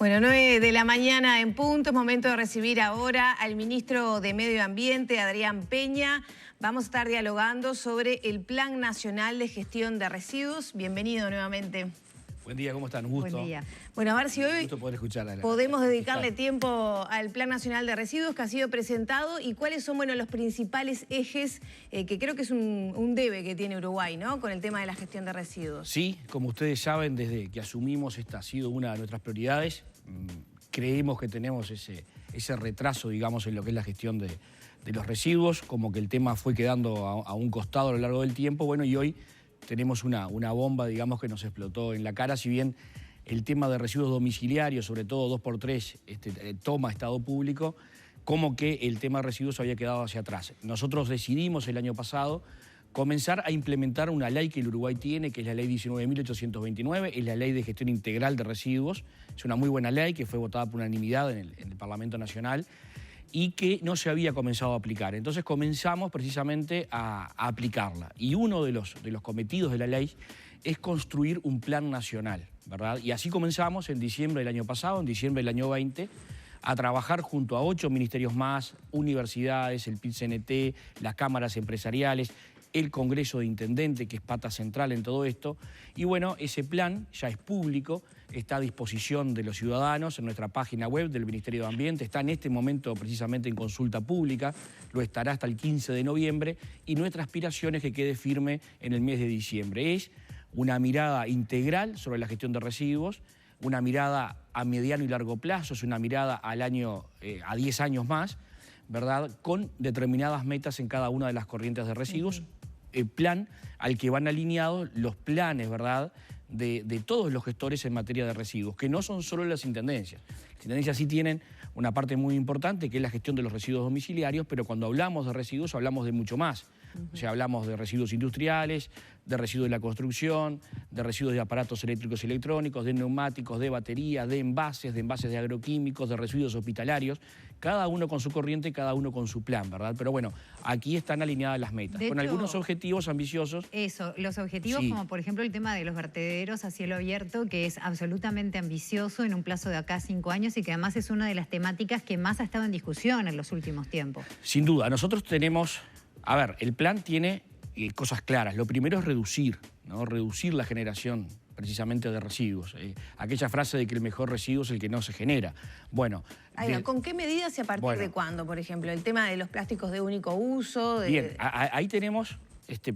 Bueno, 9 de la mañana en punto, es momento de recibir ahora al ministro de Medio Ambiente, Adrián Peña. Vamos a estar dialogando sobre el Plan Nacional de Gestión de Residuos. Bienvenido nuevamente. Buen día, ¿cómo están? Un gusto. Buen día. Bueno, a ver si hoy podemos dedicarle tiempo al Plan Nacional de Residuos que ha sido presentado y cuáles son, bueno, los principales ejes que creo que es un debe que tiene Uruguay, ¿no? Con el tema de la gestión de residuos. Sí, como ustedes saben, desde que asumimos esta ha sido una de nuestras prioridades. Creemos que tenemos ese retraso, digamos, en lo que es la gestión de los residuos, como que el tema fue quedando a un costado a lo largo del tiempo. Bueno, y hoy tenemos una bomba, digamos, que nos explotó en la cara, si bien el tema de residuos domiciliarios, sobre todo 2x3, toma estado público, como que el tema de residuos había quedado hacia atrás. Nosotros decidimos el año pasado comenzar a implementar una ley que el Uruguay tiene, que es la ley 19.829, es la ley de gestión integral de residuos. Es una muy buena ley que fue votada por unanimidad en el Parlamento Nacional y que no se había comenzado a aplicar. Entonces comenzamos precisamente a aplicarla. Y uno de los cometidos de la ley es construir un plan nacional, ¿verdad? Y así comenzamos en diciembre del año pasado, en diciembre del año 20, a trabajar junto a 8 ministerios más, universidades, el PIT-CNT, las cámaras empresariales, el Congreso de Intendentes, que es pata central en todo esto. Y bueno, ese plan ya es público, está a disposición de los ciudadanos en nuestra página web del Ministerio de Ambiente, está en este momento precisamente en consulta pública, lo estará hasta el 15 de noviembre y nuestra aspiración es que quede firme en el mes de diciembre. Es una mirada integral sobre la gestión de residuos, una mirada a mediano y largo plazo, es una mirada al año, a 10 años más, ¿verdad? Con determinadas metas en cada una de las corrientes de residuos. El plan al que van alineados los planes, ¿verdad?, de todos los gestores en materia de residuos, que no son solo las intendencias. Las intendencias sí tienen una parte muy importante, que es la gestión de los residuos domiciliarios, pero cuando hablamos de residuos hablamos de mucho más. O sea, hablamos de residuos industriales, de residuos de la construcción, de residuos de aparatos eléctricos y electrónicos, de neumáticos, de baterías, de envases de agroquímicos, de residuos hospitalarios, cada uno con su corriente, cada uno con su plan, ¿verdad? Pero bueno, aquí están alineadas las metas, con algunos objetivos ambiciosos. Eso, los objetivos sí, como por ejemplo el tema de los vertederos a cielo abierto, que es absolutamente ambicioso en un plazo de acá a 5 años y que además es una de las temáticas que más ha estado en discusión en los últimos tiempos. Sin duda, nosotros tenemos, a ver, el plan tiene cosas claras. Lo primero es reducir, ¿no? Reducir la generación precisamente de residuos. Aquella frase de que el mejor residuo es el que no se genera. Bueno, ¿con qué medidas y a partir de cuándo, por ejemplo? El tema de los plásticos de único uso. Bien, ahí tenemos,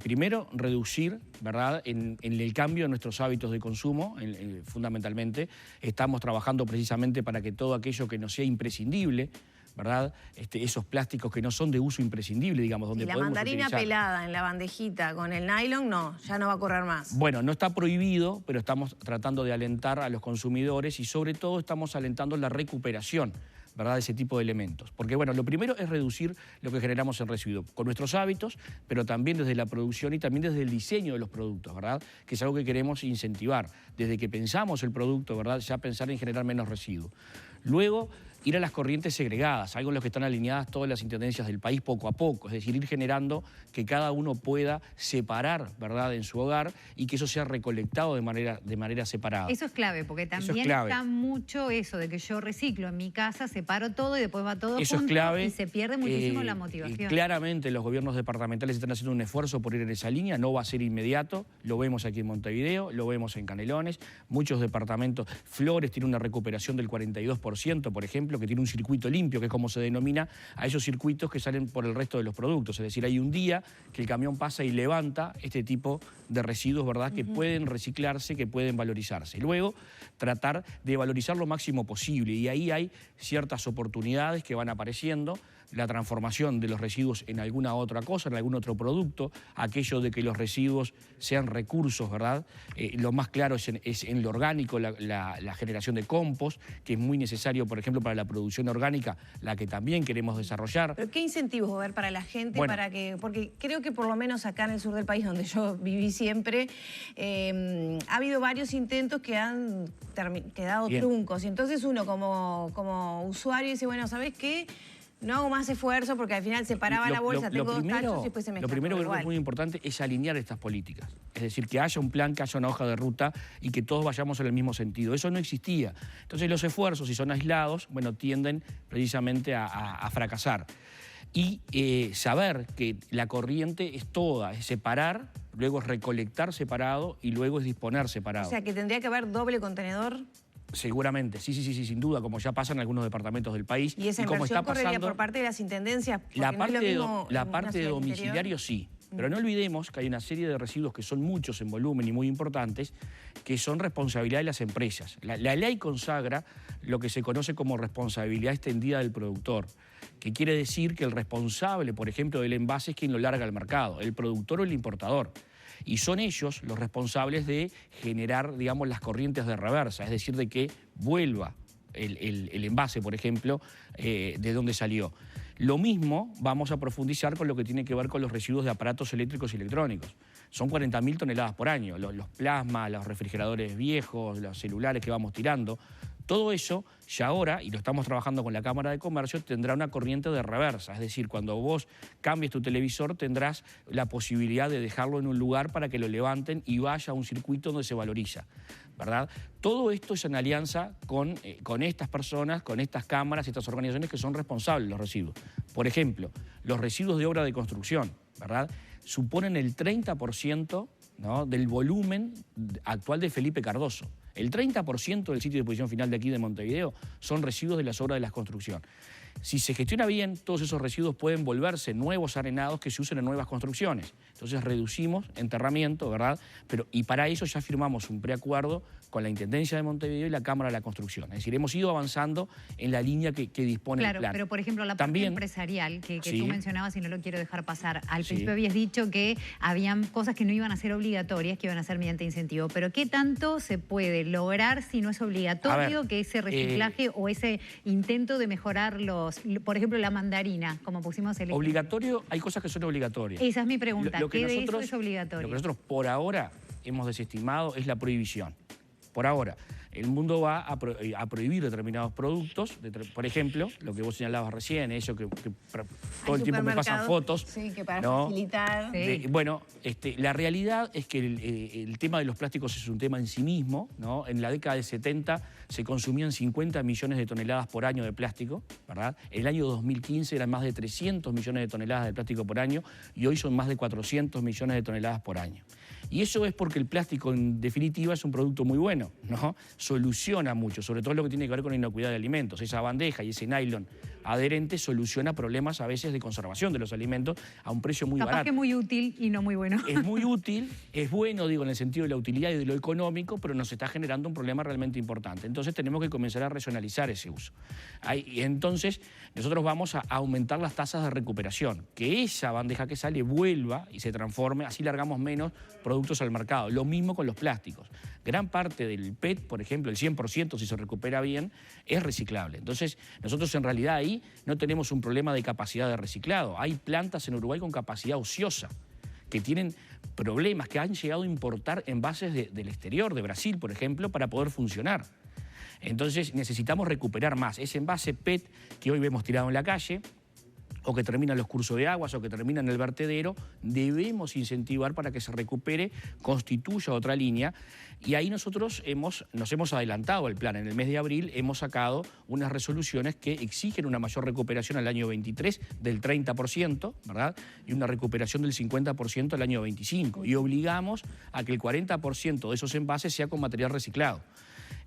primero, reducir, ¿verdad?, en el cambio de nuestros hábitos de consumo, fundamentalmente. Estamos trabajando precisamente para que todo aquello que no sea imprescindible, ¿verdad?, esos plásticos que no son de uso imprescindible, digamos, donde podemos utilizar. Y la mandarina pelada en la bandejita con el nylon, no, ya no va a correr más. Bueno, no está prohibido, pero estamos tratando de alentar a los consumidores y sobre todo estamos alentando la recuperación, ¿verdad?, de ese tipo de elementos. Porque bueno, lo primero es reducir lo que generamos en residuos, con nuestros hábitos, pero también desde la producción y también desde el diseño de los productos, ¿verdad?, que es algo que queremos incentivar. Desde que pensamos el producto, ¿verdad?, ya pensar en generar menos residuos. Luego, ir a las corrientes segregadas, algo en lo que están alineadas todas las intendencias del país poco a poco, es decir, ir generando que cada uno pueda separar, ¿verdad?, en su hogar y que eso sea recolectado de manera separada. Eso es clave, porque también está mucho eso de que yo reciclo en mi casa, separo todo y después va todo eso junto es clave. Y se pierde muchísimo la motivación. Claramente los gobiernos departamentales están haciendo un esfuerzo por ir en esa línea, no va a ser inmediato, lo vemos aquí en Montevideo, lo vemos en Canelones, muchos departamentos, Flores tiene una recuperación del 42%, por ejemplo, que tiene un circuito limpio, que es como se denomina a esos circuitos que salen por el resto de los productos. Es decir, hay un día que el camión pasa y levanta este tipo de residuos, ¿verdad?, que pueden reciclarse, que pueden valorizarse. Luego, tratar de valorizar lo máximo posible y ahí hay ciertas oportunidades que van apareciendo, la transformación de los residuos en alguna otra cosa, en algún otro producto, aquello de que los residuos sean recursos, ¿verdad? Lo más claro es en lo orgánico, la generación de compost, que es muy necesario, por ejemplo, para la producción orgánica, la que también queremos desarrollar. ¿Pero qué incentivos va a haber para la gente? Bueno, porque creo que por lo menos acá en el sur del país, donde yo viví siempre, ha habido varios intentos que han quedado truncos. Y entonces uno como usuario dice, bueno, ¿sabés qué? no hago más esfuerzo porque al final separaba la bolsa, tengo dos tachos y después se mezcla. Lo primero que creo que es muy importante es alinear estas políticas. Es decir, que haya un plan, que haya una hoja de ruta y que todos vayamos en el mismo sentido. Eso no existía. Entonces los esfuerzos, si son aislados, bueno, tienden precisamente a fracasar. Y saber que la corriente es toda, es separar, luego es recolectar separado y luego es disponer separado. O sea, que tendría que haber doble contenedor. Seguramente, sí, sin duda, como ya pasa en algunos departamentos del país. ¿Y esa inversión correría por parte de las intendencias? La parte de domiciliario sí, pero no olvidemos que hay una serie de residuos que son muchos en volumen y muy importantes, que son responsabilidad de las empresas. La ley consagra lo que se conoce como responsabilidad extendida del productor, que quiere decir que el responsable, por ejemplo, del envase es quien lo larga al mercado, el productor o el importador. Y son ellos los responsables de generar, digamos, las corrientes de reversa, es decir, de que vuelva el envase, por ejemplo, de donde salió. Lo mismo vamos a profundizar con lo que tiene que ver con los residuos de aparatos eléctricos y electrónicos. Son 40.000 toneladas por año, los plasmas, los refrigeradores viejos, los celulares que vamos tirando. Todo eso ya ahora, y lo estamos trabajando con la Cámara de Comercio, tendrá una corriente de reversa. Es decir, cuando vos cambies tu televisor tendrás la posibilidad de dejarlo en un lugar para que lo levanten y vaya a un circuito donde se valoriza, ¿verdad? Todo esto es en alianza con estas personas, con estas cámaras, estas organizaciones que son responsables de los residuos. Por ejemplo, los residuos de obra de construcción, ¿verdad?, suponen el 30%, ¿no?, del volumen actual de Felipe Cardoso. El 30% del sitio de disposición final de aquí de Montevideo son residuos de las obras de la construcción. Si se gestiona bien, todos esos residuos pueden volverse nuevos arenados que se usen en nuevas construcciones. Entonces reducimos enterramiento, ¿verdad? Y para eso ya firmamos un preacuerdo con la Intendencia de Montevideo y la Cámara de la Construcción. Es decir, hemos ido avanzando en la línea que dispone el plan. Claro, pero por ejemplo, la parte empresarial que tú mencionabas y no lo quiero dejar pasar. Al principio habías dicho que habían cosas que no iban a ser obligatorias, que iban a ser mediante incentivo. Pero ¿qué tanto se puede lograr si no es obligatorio que ese reciclaje o ese intento de mejorar por ejemplo, la mandarina, como pusimos el ejemplo? Obligatorio, hay cosas que son obligatorias. Esa es mi pregunta. ¿Qué de eso es obligatorio? Lo que nosotros por ahora hemos desestimado es la prohibición. Por ahora. El mundo va a prohibir determinados productos, por ejemplo, lo que vos señalabas recién, eso que todo el tiempo me pasan fotos. Sí, que para facilitar. Bueno, la realidad es que el tema de los plásticos es un tema en sí mismo, ¿no? En la década del 70 se consumían 50 millones de toneladas por año de plástico, ¿verdad? En el año 2015 eran más de 300 millones de toneladas de plástico por año y hoy son más de 400 millones de toneladas por año. Y eso es porque el plástico, en definitiva, es un producto muy bueno, ¿no? Soluciona mucho, sobre todo lo que tiene que ver con la inocuidad de alimentos. Esa bandeja y ese nylon adherente soluciona problemas a veces de conservación de los alimentos a un precio muy barato. Capaz que muy útil y no muy bueno. Es muy útil, es bueno, digo, en el sentido de la utilidad y de lo económico, pero nos está generando un problema realmente importante. Entonces tenemos que comenzar a racionalizar ese uso. Y entonces nosotros vamos a aumentar las tasas de recuperación, que esa bandeja que sale vuelva y se transforme, así largamos menos productos al mercado. Lo mismo con los plásticos. Gran parte del PET, por ejemplo, el 100% si se recupera bien, es reciclable. Entonces nosotros en realidad ahí no tenemos un problema de capacidad de reciclado. Hay plantas en Uruguay con capacidad ociosa que tienen problemas, que han llegado a importar envases del exterior, de Brasil, por ejemplo, para poder funcionar. Entonces necesitamos recuperar más. Ese envase PET que hoy vemos tirado en la calle, o que termina en los cursos de aguas, o que termina en el vertedero, debemos incentivar para que se recupere, constituya otra línea. Y ahí nosotros nos hemos adelantado el plan. En el mes de abril hemos sacado unas resoluciones que exigen una mayor recuperación al año 23 del 30%, ¿verdad? Y una recuperación del 50% al año 25. Y obligamos a que el 40% de esos envases sea con material reciclado.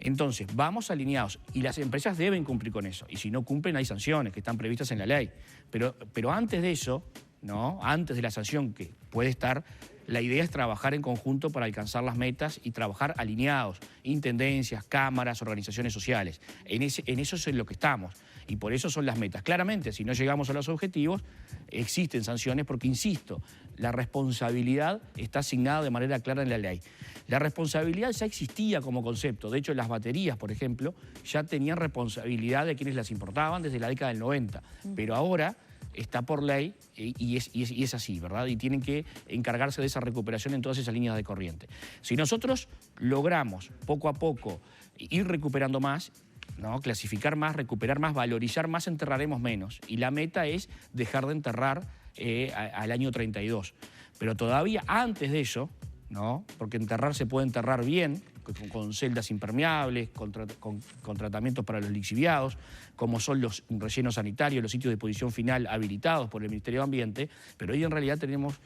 Entonces, vamos alineados y las empresas deben cumplir con eso. Y si no cumplen, hay sanciones que están previstas en la ley. Pero antes de eso, ¿no?, antes de la sanción que puede estar, la idea es trabajar en conjunto para alcanzar las metas y trabajar alineados, intendencias, cámaras, organizaciones sociales. En eso es en lo que estamos y por eso son las metas. Claramente, si no llegamos a los objetivos, existen sanciones porque, insisto, la responsabilidad está asignada de manera clara en la ley. La responsabilidad ya existía como concepto. De hecho, las baterías, por ejemplo, ya tenían responsabilidad de quienes las importaban desde la década del 90. Pero ahora está por ley y es así, ¿verdad? Y tienen que encargarse de esa recuperación en todas esas líneas de corriente. Si nosotros logramos poco a poco ir recuperando más, ¿no? Clasificar más, recuperar más, valorizar más, enterraremos menos. Y la meta es dejar de enterrar al año 32. Pero todavía antes de eso, ¿no? Porque enterrar se puede enterrar bien, con celdas impermeables, con tratamientos para los lixiviados, como son los rellenos sanitarios, los sitios de disposición final habilitados por el Ministerio de Ambiente, pero hoy en realidad tenemos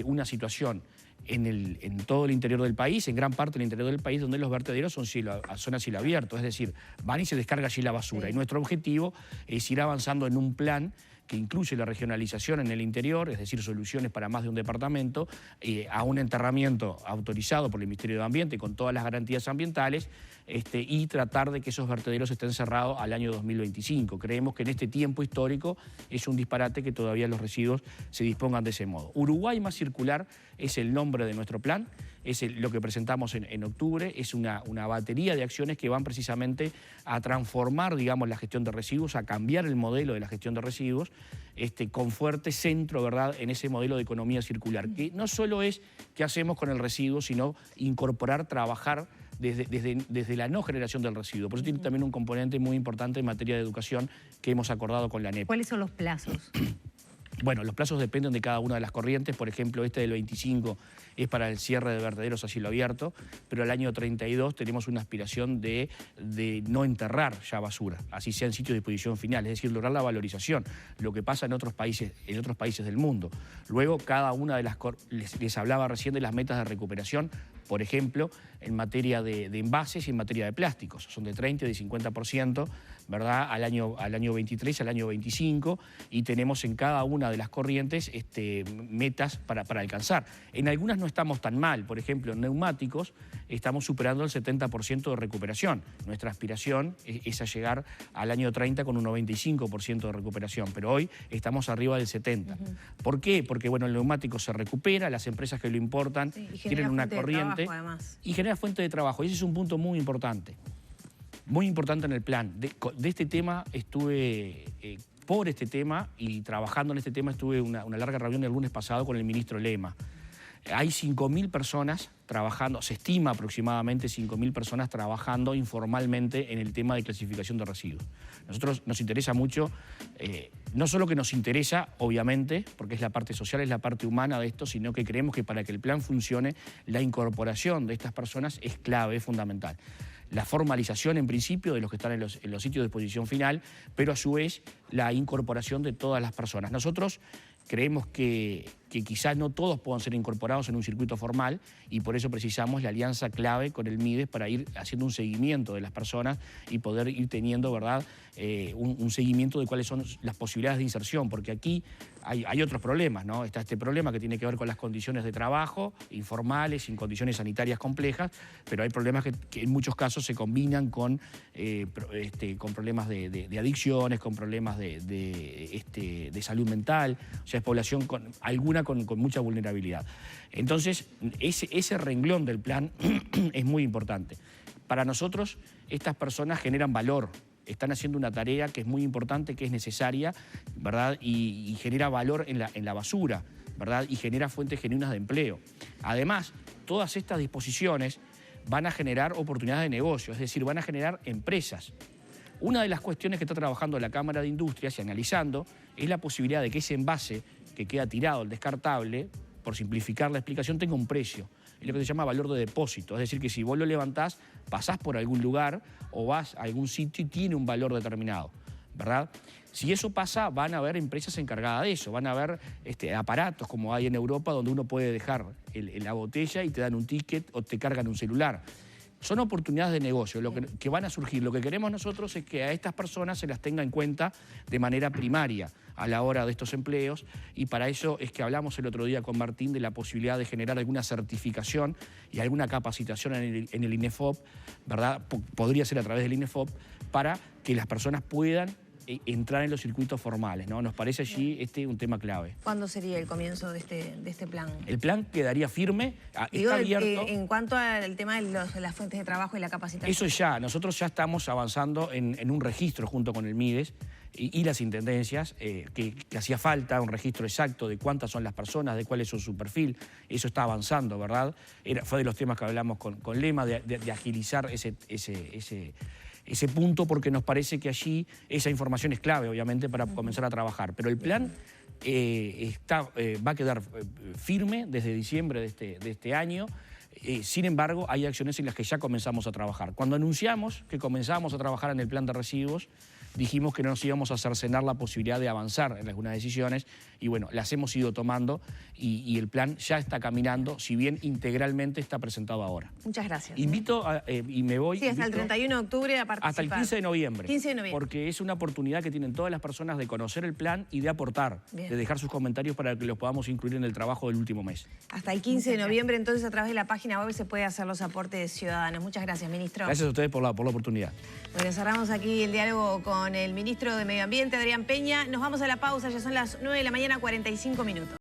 una situación en todo el interior del país, en gran parte del interior del país, donde los vertederos son a cielo abierto, es decir, van y se descarga allí la basura. Sí. Y nuestro objetivo es ir avanzando en un plan que incluye la regionalización en el interior, es decir, soluciones para más de un departamento, a un enterramiento autorizado por el Ministerio de Ambiente con todas las garantías ambientales, y tratar de que esos vertederos estén cerrados al año 2025. Creemos que en este tiempo histórico es un disparate que todavía los residuos se dispongan de ese modo. Uruguay Más Circular es el nombre de nuestro plan, es lo que presentamos en octubre, es una batería de acciones que van precisamente a transformar, digamos, la gestión de residuos, a cambiar el modelo de la gestión de residuos, con fuerte centro, ¿verdad?, en ese modelo de economía circular, que no solo es qué hacemos con el residuo, sino incorporar, trabajar desde la no generación del residuo. Por eso tiene también un componente muy importante en materia de educación que hemos acordado con la ANEP. ¿Cuáles son los plazos? Bueno, los plazos dependen de cada una de las corrientes. Por ejemplo, del 25 es para el cierre de vertederos a cielo abierto, pero al año 32 tenemos una aspiración de no enterrar ya basura, así sea en sitio de disposición final, es decir, lograr la valorización, lo que pasa en otros países del mundo. Luego, cada una de las... Les hablaba recién de las metas de recuperación, por ejemplo, en materia de envases y en materia de plásticos. Son de 30 y de 50%, ¿verdad?, al año 23, al año 25, y tenemos en cada una de las corrientes metas para alcanzar. En algunas no estamos tan mal, por ejemplo, en neumáticos estamos superando el 70% de recuperación. Nuestra aspiración es a llegar al año 30 con un 95% de recuperación, pero hoy estamos arriba del 70%. ¿Por qué? Porque, bueno, el neumático se recupera, las empresas que lo importan tienen una corriente y genera fuente de trabajo. Y ese es un punto muy importante en el plan. De este tema estuve, por este tema y trabajando en este tema, estuve una larga reunión el lunes pasado con el ministro Lema. Hay 5.000 personas trabajando, se estima aproximadamente 5.000 personas trabajando informalmente en el tema de clasificación de residuos. Nosotros nos interesa mucho, no solo que nos interesa, obviamente, porque es la parte social, es la parte humana de esto, sino que creemos que para que el plan funcione, la incorporación de estas personas es clave, es fundamental. La formalización, en principio, de los que están en los sitios de disposición final, pero a su vez la incorporación de todas las personas. Nosotros creemos que quizás no todos puedan ser incorporados en un circuito formal y por eso precisamos la alianza clave con el MIDES para ir haciendo un seguimiento de las personas y poder ir teniendo, ¿verdad?, un seguimiento de cuáles son las posibilidades de inserción, porque aquí hay otros problemas, ¿no? Está este problema que tiene que ver con las condiciones de trabajo informales, sin condiciones sanitarias complejas, pero hay problemas que en muchos casos se combinan con problemas de adicciones, con problemas de salud mental, o sea, es población con mucha vulnerabilidad. Entonces, ese renglón del plan es muy importante. Para nosotros, estas personas generan valor, están haciendo una tarea que es muy importante, que es necesaria, ¿verdad?, y genera valor en la basura, ¿verdad?, y genera fuentes genuinas de empleo. Además, todas estas disposiciones van a generar oportunidades de negocio, es decir, van a generar empresas. Una de las cuestiones que está trabajando la Cámara de Industrias y analizando es la posibilidad de que ese envase que queda tirado, el descartable, por simplificar la explicación, tenga un precio. Es lo que se llama valor de depósito. Es decir, que si vos lo levantás, pasás por algún lugar o vas a algún sitio y tiene un valor determinado, ¿verdad? Si eso pasa, van a haber empresas encargadas de eso, van a haber aparatos como hay en Europa donde uno puede dejar la botella y te dan un ticket o te cargan un celular. Son oportunidades de negocio que van a surgir. Lo que queremos nosotros es que a estas personas se las tenga en cuenta de manera primaria a la hora de estos empleos, y para eso es que hablamos el otro día con Martín de la posibilidad de generar alguna certificación y alguna capacitación en el INEFOP, ¿verdad? Podría ser a través del INEFOP, para que las personas puedan entrar en los circuitos formales, ¿no? Nos parece allí un tema clave. ¿Cuándo sería el comienzo de este plan? El plan quedaría firme, está abierto. En cuanto al tema de las fuentes de trabajo y la capacitación. Eso ya, nosotros ya estamos avanzando en un registro junto con el MIDES y las intendencias, que hacía falta un registro exacto de cuántas son las personas, de cuál es su perfil. Eso está avanzando, ¿verdad? Fue de los temas que hablamos con Lema, de agilizar ese punto porque nos parece que allí esa información es clave, obviamente, para comenzar a trabajar. Pero el plan va a quedar firme desde diciembre de este año. Sin embargo, hay acciones en las que ya comenzamos a trabajar. Cuando anunciamos que comenzábamos a trabajar en el plan de residuos, dijimos que no nos íbamos a cercenar la posibilidad de avanzar en algunas decisiones y bueno, las hemos ido tomando y el plan ya está caminando, si bien integralmente está presentado ahora. Muchas gracias. Invito, y me voy... Sí, hasta el 31 de octubre a participar. Hasta el 15 de noviembre. 15 de noviembre. Porque es una oportunidad que tienen todas las personas de conocer el plan y de aportar, de dejar sus comentarios para que los podamos incluir en el trabajo del último mes. Hasta el 15 de noviembre, entonces, a través de la página web se puede hacer los aportes ciudadanos. Muchas gracias, ministro. Gracias a ustedes por la oportunidad. Bueno, cerramos aquí el diálogo con el ministro de Medio Ambiente, Adrián Peña. Nos vamos a la pausa, ya son las 9 de la mañana, 45 minutos.